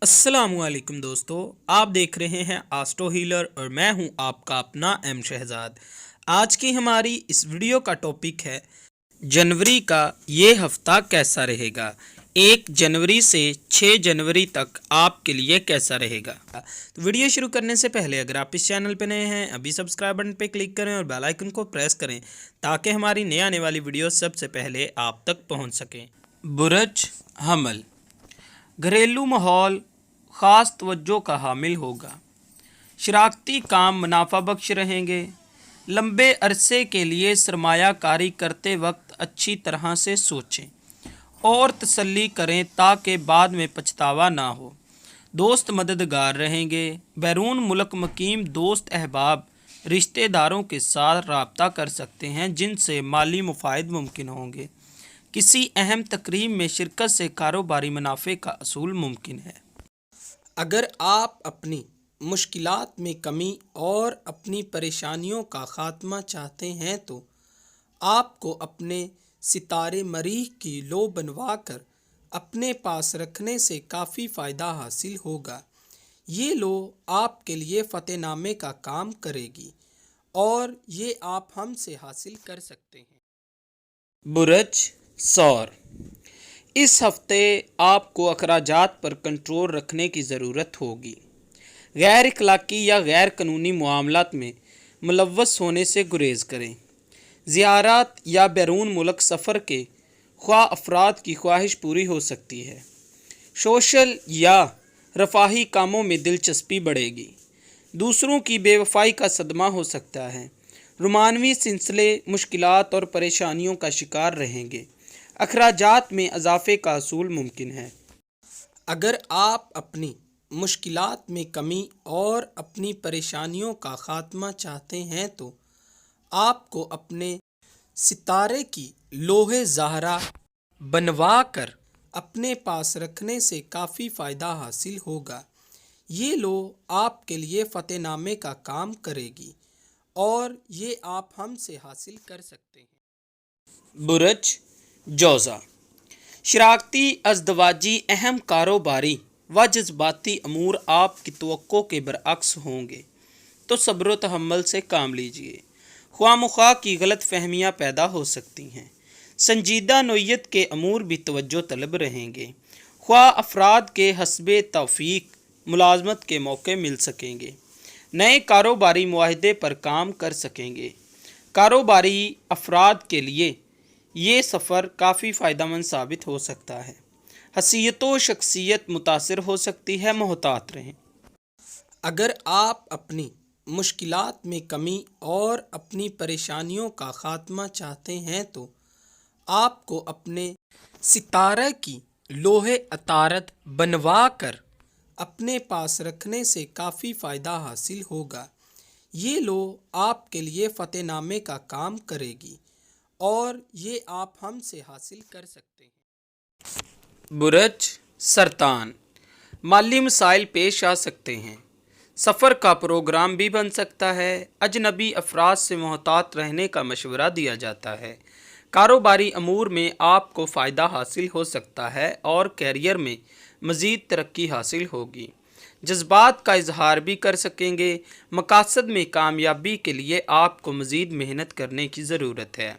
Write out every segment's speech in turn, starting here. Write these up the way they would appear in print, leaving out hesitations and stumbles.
अस्सलामुअलैकुम दोस्तों, आप देख रहे हैं आस्ट्रो हीलर और मैं हूं आपका अपना एम शहजाद। आज की हमारी इस वीडियो का टॉपिक है जनवरी का ये हफ्ता कैसा रहेगा। 1 जनवरी से 6 जनवरी तक आपके लिए कैसा रहेगा। तो वीडियो शुरू करने से पहले अगर आप इस चैनल पर नए हैं अभी सब्सक्राइब बटन पर क्लिक करें और बेल आइकन को प्रेस करें ताकि हमारी नई आने वाली वीडियो सबसे पहले आप तक पहुंच सकें। बुरज हमल, घरेलू माहौल ख़ास तवज्जो का हामिल होगा। शराकती काम मुनाफा बख्श रहेंगे। लंबे अरसे के लिए सरमायाकारी करते वक्त अच्छी तरह से सोचें और तसल्ली करें ताकि बाद में पछतावा ना हो। दोस्त मददगार रहेंगे। बैरून मुल्क मुकीम दोस्त अहबाब रिश्तेदारों के साथ रब्ता कर सकते हैं जिनसे माली मुफायद मुमकिन होंगे। किसी अहम तकरीब में शिरकत से कारोबारी मुनाफे का असूल मुमकिन है। अगर आप अपनी मुश्किलात में कमी और अपनी परेशानियों का ख़ात्मा चाहते हैं तो आपको अपने सितारे मरीख की लो बनवा कर अपने पास रखने से काफ़ी फ़ायदा हासिल होगा। ये लो आपके लिए फ़तेहनामे का काम करेगी और ये आप हमसे हासिल कर सकते हैं। बुरज सौर, इस हफ्ते आपको अखराजात पर कंट्रोल रखने की ज़रूरत होगी। गैर इखलाकी या गैर कानूनी मामलात में मुलव्वस होने से गुरेज करें। ज़ियारत या बैरून मुल्क सफ़र के ख्वाह अफराद की ख्वाहिश पूरी हो सकती है। सोशल या रफ़ाही कामों में दिलचस्पी बढ़ेगी। दूसरों की बेवफाई का सदमा हो सकता है। रोमानवी सिलसिले मुश्किलात और परेशानियों का शिकार रहेंगे। अखराजात में इजाफे का असूल मुमकिन है। अगर आप अपनी मुश्किलात में कमी और अपनी परेशानियों का ख़ात्मा चाहते हैं तो आपको अपने सितारे की लोहे ज़हरा बनवा कर अपने पास रखने से काफ़ी फ़ायदा हासिल होगा। ये लो आपके लिए फ़तेहनामे का काम करेगी और ये आप हमसे हासिल कर सकते हैं। बुरज जौज़ा, शराकती अज़दवाजी अहम कारोबारी व जज्बाती अमूर आपकी तवक्को के बरअक्स होंगे तो सब्र व तहम्मुल से काम लीजिए। ख्वामुख्वाह की गलत फहमियाँ पैदा हो सकती हैं। संजीदा नोयत के अमूर भी तवज्जो तलब रहेंगे। ख्वाह अफराद के हस्बे तौफीक मुलाजमत के मौके मिल सकेंगे। नए कारोबारी मुआहदे पर काम कर सकेंगे। कारोबारी अफराद के लिए ये सफ़र काफ़ी फ़ायदेमंद साबित हो सकता है। हसीयत व शख्सियत मुतासिर हो सकती है, मोहतात रहें। अगर आप अपनी मुश्किलात में कमी और अपनी परेशानियों का ख़ात्मा चाहते हैं तो आपको अपने सितारे की लोहे अतारत बनवा कर अपने पास रखने से काफ़ी फ़ायदा हासिल होगा। ये लो आपके लिए फ़तेहनामे का काम करेगी और ये आप हमसे हासिल कर सकते हैं। बुरज सरतान, माली मसाइल पेश आ सकते हैं। सफ़र का प्रोग्राम भी बन सकता है। अजनबी अफराद से मोहतात रहने का मशवरा दिया जाता है। कारोबारी अमूर में आपको फ़ायदा हासिल हो सकता है और कैरियर में मज़ीद तरक्की हासिल होगी। जज्बात का इजहार भी कर सकेंगे। मकासद में कामयाबी के लिए आपको मज़ीद मेहनत करने की ज़रूरत है।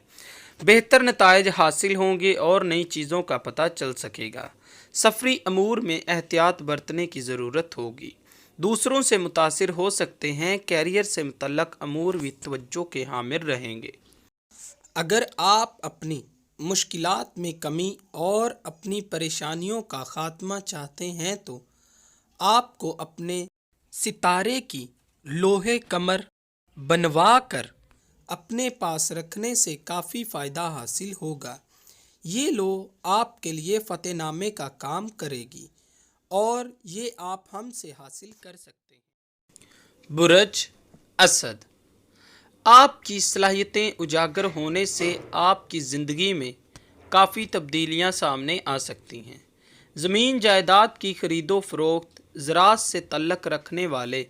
बेहतर नताइज हासिल होंगे और नई चीज़ों का पता चल सकेगा। सफरी अमूर में एहतियात बरतने की ज़रूरत होगी। दूसरों से मुतासिर हो सकते हैं। कैरियर से मुतल्लक अमूर भी तवज्जो के हामिल रहेंगे। अगर आप अपनी मुश्किलात में कमी और अपनी परेशानियों का ख़ात्मा चाहते हैं तो आपको अपने सितारे की लोहे कमर बनवा कर अपने पास रखने से काफ़ी फ़ायदा हासिल होगा। ये लो आपके लिए फ़तेहनामे का काम करेगी और ये आप हमसे हासिल कर सकते हैं। बुरज असद, आपकी सलाहियतें उजागर होने से आपकी ज़िंदगी में काफ़ी तब्दीलियां सामने आ सकती हैं। ज़मीन जायदाद की खरीदो फरोख्त, ज़राअत से तल्लक रखने वाले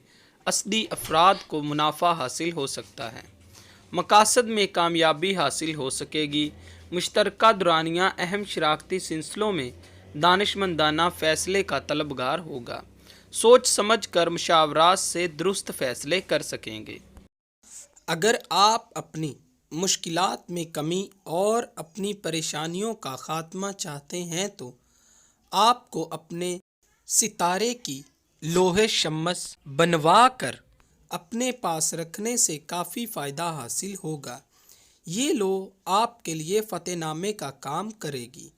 असदी अफराद को मुनाफा हासिल हो सकता है। मकासद में कामयाबी हासिल हो सकेगी। मुश्तरका दुरानियाँ अहम शराकती सिलसिलों में दानिशमंदाना फैसले का तलबगार होगा, सोच समझ कर मशावरात से दुरुस्त फैसले कर सकेंगे। अगर आप अपनी मुश्किलात में कमी और अपनी परेशानियों का ख़ात्मा चाहते हैं तो आपको अपने सितारे की लोहे शम्स बनवा कर अपने पास रखने से काफ़ी फ़ायदा हासिल होगा। ये लोह आपके लिए फ़तेहनामे का काम करेगी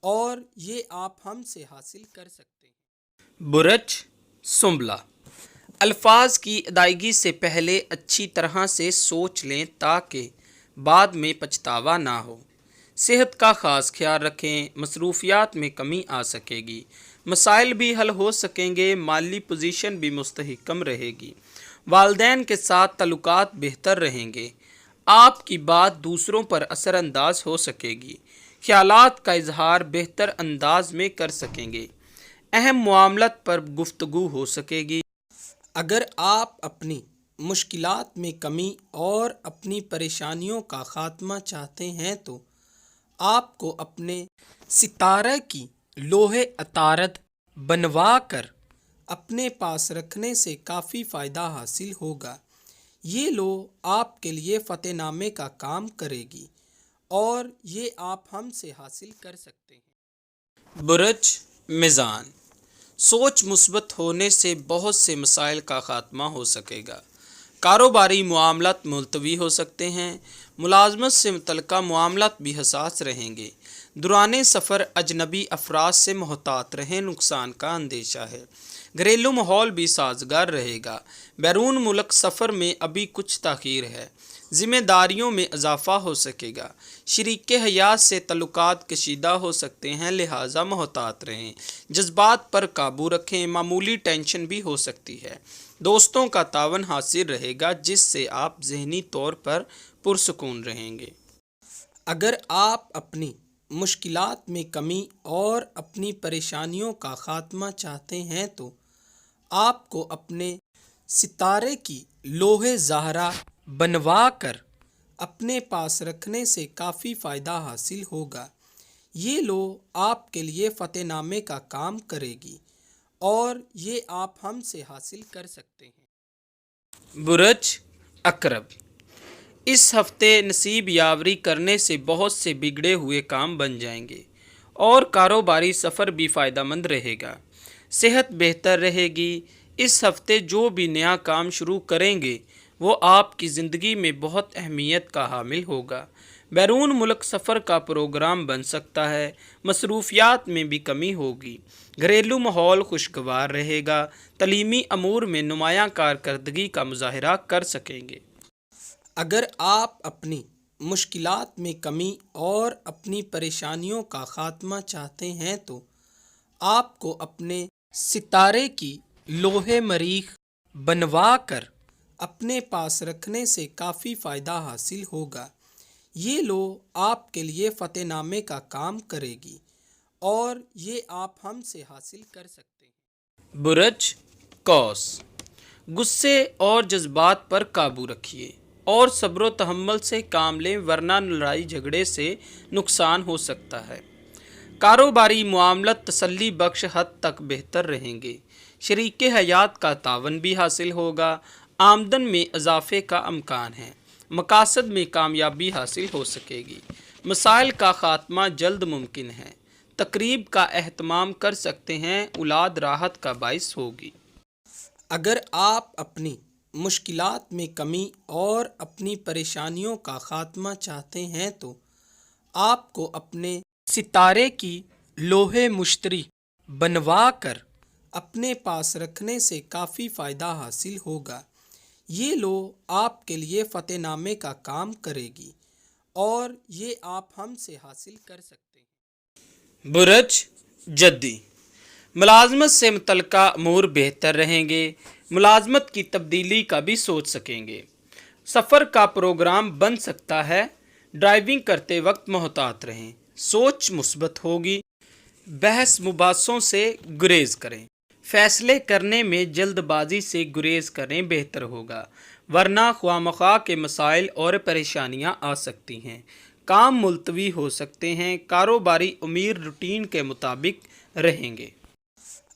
और ये आप हमसे हासिल कर सकते हैं। बुरज सुंबला, अल्फाज की अदायगी से पहले अच्छी तरह से सोच लें ताकि बाद में पछतावा ना हो। सेहत का ख़ास ख्याल रखें, मसरूफियात में कमी आ सकेगी, मसाइल भी हल हो सकेंगे, माली पोजीशन भी मुस्तहकम रहेगी, वालदैन के साथ तल्लुकात बेहतर रहेंगे, आपकी बात दूसरों पर असरअंदाज हो सकेगी, ख्यालात का इजहार बेहतर अंदाज में कर सकेंगे, अहम मामलत पर गुफ्तगू हो सकेगी। अगर आप अपनी मुश्किलात में कमी और अपनी परेशानियों का ख़ात्मा चाहते हैं तो आपको अपने सितारे की लोहे अतारत बनवा कर अपने पास रखने से काफ़ी फ़ायदा हासिल होगा। ये लोह आपके लिए फ़तेहनामे का काम करेगी और ये आप हमसे हासिल कर सकते हैं। बुरज मिज़ान, सोच मुस्बत होने से बहुत से मसाइल का ख़ात्मा हो सकेगा, कारोबारी मामलात मुलतवी हो सकते हैं, मुलाजमत से मुतल्लिका मामलात भी हसास रहेंगे, दुराने सफ़र अजनबी अफराद से मोहतात रहें, नुकसान का अंदेशा है, घरेलू माहौल भी साजगार रहेगा, बैरून मुल्क सफ़र में अभी कुछ ताख़ीर है, ज़िम्मेदारियों में इजाफ़ा हो सकेगा, शरीक हयात से तल्लुकात कशीदा हो सकते हैं, लिहाजा मोहतात रहें, जज्बात पर काबू रखें, मामूली टेंशन भी हो सकती है, दोस्तों का तावन हासिल रहेगा जिससे आप ज़हनी तौर पर पुरसुकून रहेंगे। अगर आप अपनी मुश्किलात में कमी और अपनी परेशानियों का ख़ात्मा चाहते हैं तो आपको अपने सितारे की लोहे ज़हरा बनवा कर अपने पास रखने से काफ़ी फ़ायदा हासिल होगा। ये लोह आपके लिए फ़तेहनामे का काम करेगी और ये आप हमसे हासिल कर सकते हैं। बुरज अकरब, इस हफ्ते नसीब यावरी करने से बहुत से बिगड़े हुए काम बन जाएंगे और कारोबारी सफ़र भी फ़ायदेमंद रहेगा, सेहत बेहतर रहेगी। इस हफ्ते जो भी नया काम शुरू करेंगे वो आपकी ज़िंदगी में बहुत अहमियत का हामिल होगा, बैरून मुल्क सफ़र का प्रोग्राम बन सकता है, मसरूफियात में भी कमी होगी, घरेलू माहौल खुशगवार रहेगा, तलीमी अमूर में नुमायाँ कारकर्दगी का मुजाहरा कर सकेंगे। अगर आप अपनी मुश्किलात में कमी और अपनी परेशानियों का ख़ात्मा चाहते हैं तो आपको अपने सितारे की लोहे मरीख बनवा कर अपने पास रखने से काफ़ी फ़ायदा हासिल होगा। ये लोह आपके लिए फ़तेहनामे का काम करेगी और ये आप हमसे हासिल कर सकते हैं। बुरज कौस, गुस्से और जज्बात पर काबू रखिए और सब्र तहम्मुल से काम लें वरना लड़ाई झगड़े से नुकसान हो सकता है, कारोबारी मामलत तसल्ली बख्श हद तक बेहतर रहेंगे, शरीक हयात का तावन भी हासिल होगा, आमदन में इजाफे का अमकान है, मकासद में कामयाबी हासिल हो सकेगी, मसाइल का ख़ात्मा जल्द मुमकिन है, तकरीब का एहतमाम कर सकते हैं, औलाद राहत का बाइस होगी। अगर आप अपनी मुश्किलात में कमी और अपनी परेशानियों का ख़ात्मा चाहते हैं तो आपको अपने सितारे की लोहे मुश्तरी बनवा कर अपने पास रखने से काफ़ी फ़ायदा हासिल होगा। ये लोह आपके लिए फ़तेहनामे का काम करेगी और ये आप हमसे हासिल कर सकते हैं। बुरज जद्दी, मुलाजमत से मुतल्लिका अमूर बेहतर रहेंगे, मुलाजमत की तब्दीली का भी सोच सकेंगे, सफ़र का प्रोग्राम बन सकता है, ड्राइविंग करते वक्त मोहतात रहें, सोच मुस्बत होगी, बहस मुबासों से गुरेज करें, फ़ैसले करने में जल्दबाजी से गुरेज करें बेहतर होगा वरना ख्वामख्वाह के मसाइल और परेशानियां आ सकती हैं, کام ملتوی ہو سکتے ہیں، کاروباری امور روٹین کے مطابق رہیں گے۔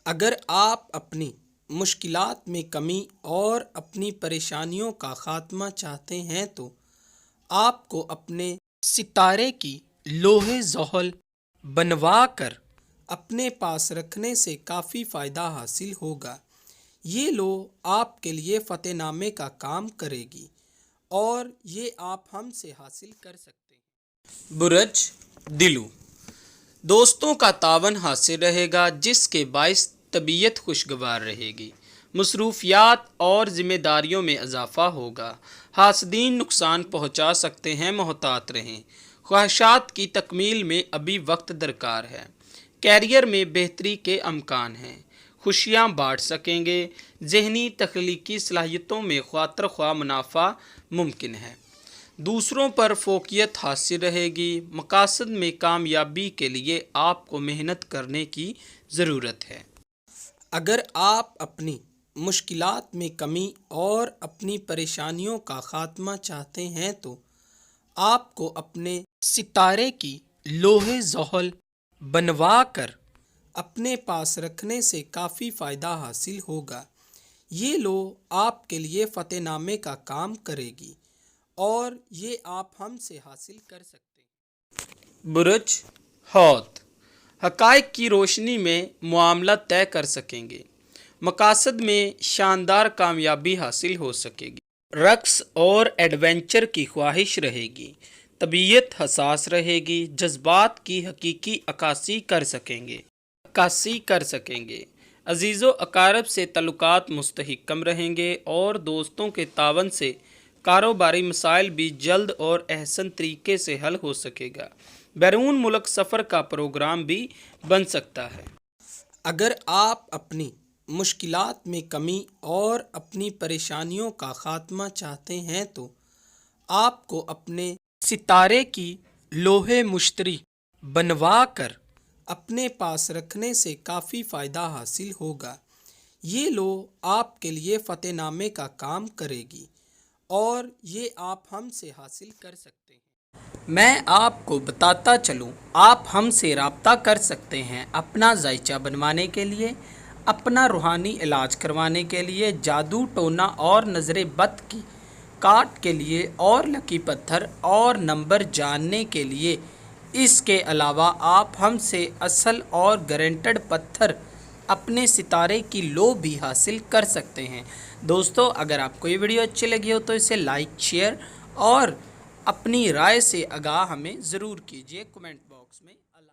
اگر آپ اپنی مشکلات میں کمی اور اپنی پریشانیوں کا خاتمہ چاہتے ہیں تو آپ کو اپنے ستارے کی لوح زحل بنوا کر اپنے پاس رکھنے سے کافی فائدہ حاصل ہوگا۔ یہ لوح آپ کے لیے فتح نامے کا کام کرے گی اور یہ آپ ہم سے حاصل کر سکتے ہیں۔ برج دلو، دوستوں کا تعاون حاصل رہے گا جس کے باعث طبیعت خوشگوار رہے گی۔ مصروفیات اور ذمہ داریوں میں اضافہ ہوگا۔ حاسدین نقصان پہنچا سکتے ہیں، محتاط رہیں۔ خواہشات کی تکمیل میں ابھی وقت درکار ہے۔ کیریئر میں بہتری کے امکان ہیں، خوشیاں بانٹ سکیں گے۔ ذہنی تخلیقی صلاحیتوں میں خاطر خواہ منافع ممکن ہے۔ دوسروں پر فوقیت حاصل رہے گی۔ مقاصد میں کامیابی کے لیے آپ کو محنت کرنے کی ضرورت ہے۔ اگر آپ اپنی مشکلات میں کمی اور اپنی پریشانیوں کا خاتمہ چاہتے ہیں تو آپ کو اپنے ستارے کی لوح زحل بنوا کر اپنے پاس رکھنے سے کافی فائدہ حاصل ہوگا۔ یہ لوح آپ کے لیے فتح نامے کا کام کرے گی اور یہ آپ ہم سے حاصل کر سکتے ہیں۔ برج حوت، حقائق کی روشنی میں معاملہ طے کر سکیں گے۔ مقاصد میں شاندار کامیابی حاصل ہو سکے گی۔ رقص اور ایڈونچر کی خواہش رہے گی۔ طبیعت حساس رہے گی۔ جذبات کی حقیقی عکاسی کر سکیں گے۔ عزیز و اقارب سے تعلقات مستحکم رہیں گے اور دوستوں کے تعاون سے کاروباری مسائل بھی جلد اور احسن طریقے سے حل ہو سکے گا۔ بیرون ملک سفر کا پروگرام بھی بن سکتا ہے۔ اگر آپ اپنی مشکلات میں کمی اور اپنی پریشانیوں کا خاتمہ چاہتے ہیں تو آپ کو اپنے ستارے کی لوح مشتری بنوا کر اپنے پاس رکھنے سے کافی فائدہ حاصل ہوگا۔ یہ لوح آپ کے لیے فتح نامے کا کام کرے گی اور یہ آپ ہم سے حاصل کر سکتے ہیں۔ میں آپ کو بتاتا چلوں، آپ ہم سے رابطہ کر سکتے ہیں اپنا ذائچہ بنوانے کے لیے، اپنا روحانی علاج کروانے کے لیے، جادو ٹونا اور نظر بد کی کاٹ کے لیے اور لکی پتھر اور نمبر جاننے کے لیے۔ اس کے علاوہ آپ ہم سے اصل اور گارنٹیڈ پتھر اپنے ستارے کی لو بھی حاصل کر سکتے ہیں۔ دوستو، اگر آپ کو یہ ویڈیو اچھی لگی ہو تو اسے لائک، شیئر اور اپنی رائے سے آگاہ ہمیں ضرور کیجیے کمنٹ باکس میں۔ اللہ